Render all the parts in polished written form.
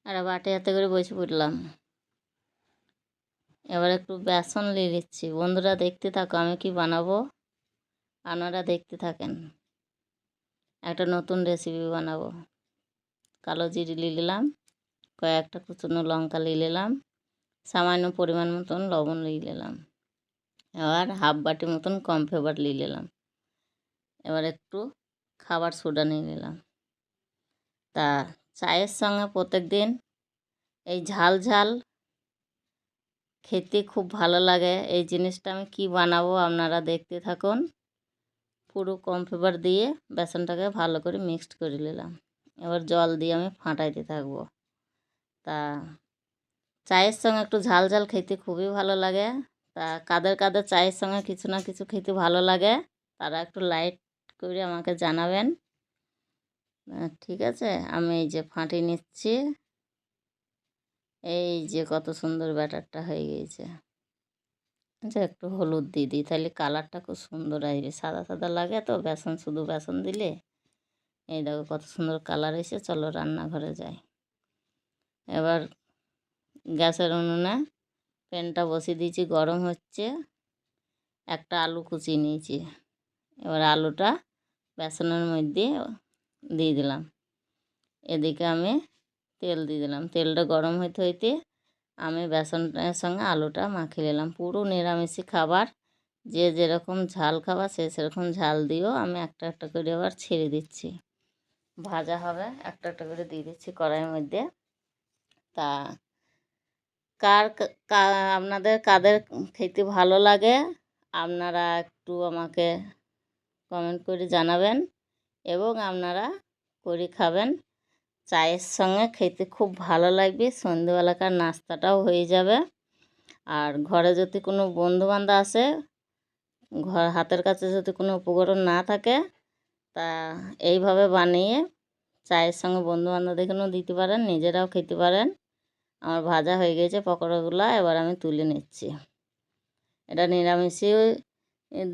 আর বাটি হাতে করে বসে পড়লাম। এবার একটু বেসন নিয়ে নিচ্ছি। বন্ধুরা দেখতে থাকো আমি কি বানাবো, আপনারা দেখতে থাকেন। একটা নতুন রেসিপি বানাবো। কালো জিরে নিয়ে নিলাম, কয়েকটা কুচনো লঙ্কা নিয়ে নিলাম, সামান্য পরিমাণ মতন লবণ নিয়ে নিলাম, এবার হাফ বাটি মতন কর্নফ্লাওয়ার নিয়ে নিলাম, এবার একটু খাবার সোডা নিয়ে নিলাম। তা চায়ের সঙ্গে প্রত্যেক দিন এই ঝাল ঝাল খেতে খুব ভালো লাগে। এই জিনিসটা আমি কি বানাবো আপনারা দেখতে থাকুন। পুরো কর্নফ্লাওয়ার দিয়ে বেসনটাকে ভালো করে মিক্সড করে নিলাম। এবার জল দিয়ে আমি ফাটাইতে থাকবো। তা চায়ের সঙ্গে একটু ঝাল ঝাল খেতে খুবই ভালো লাগে। তা কাদের কাদের চায়ের সঙ্গে কিছু না কিছু খেতে ভালো লাগে তারা একটু লাইট করে আমাকে জানাবেন। ঠিক আছে, আমি এই যে ফাটিয়ে নিচ্ছি। এই যে কত সুন্দর ব্যাটারটা হয়ে গিয়েছে। আচ্ছা, একটু হলুদ দিয়ে দিই, তাহলে কালারটা খুব সুন্দর আসবে। সাদা সাদা লাগে তো বেসন, শুধু বেসন দিলে। এই দেখো কত সুন্দর কালার এসে। চলো রান্নাঘরে যাই। এবার গ্যাসের উনুনে প্যানটা বসিয়ে দিয়েছি, গরম হচ্ছে। একটা আলু কুচিয়ে নিয়েছি, এবার আলুটা বেসনের মধ্যে দিয়ে দিলাম। এদিকে আমি তেল দিয়ে দিলাম। তেলটা গরম হইতে হইতে আমি বেসনের সঙ্গে আলুটা মাখিয়ে নিলাম। পুরো নিরামিষি খাবার, যে যেরকম ঝাল খাবার সে সেরকম ঝাল দিও। আমি একটা একটা করে আবার ছেড়ে দিচ্ছি, ভাজা হবে। একটা একটা করে দিয়ে দিচ্ছি কড়াইয়ের মধ্যে। তা আপনাদের কাদের খেতে ভালো লাগে আপনারা একটু আমাকে কমেন্ট করে জানাবেন, এবং আপনারা করে খাবেন। চায়ের সঙ্গে খেতে খুব ভালো লাগবে। সন্ধ্যেবেলাকার নাস্তাটাও হয়ে যাবে। আর ঘরে যদি কোনো বন্ধুবান্ধব আসে, হাতের কাছে যদি কোনো উপকরণ না থাকে, তা এইভাবে বানিয়ে চায়ের সঙ্গে বন্ধুবান্ধবদেরকেও দিতে পারেন, নিজেরাও খেতে পারেন। আমার ভাজা হয়ে গেছে পকোড়াগুলো, এবার আমি তুলে নিচ্ছি। এটা নিরামিষি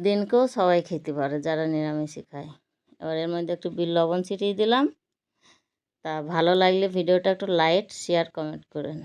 দিনকেও সবাই খেতে পারে যারা নিরামিষি খায়। এবার এর মধ্যে একটু বিট লবণ ছিটিয়ে দিলাম। তা ভালো লাগলে ভিডিওটা একটু লাইক, শেয়ার, কমেন্ট করেন।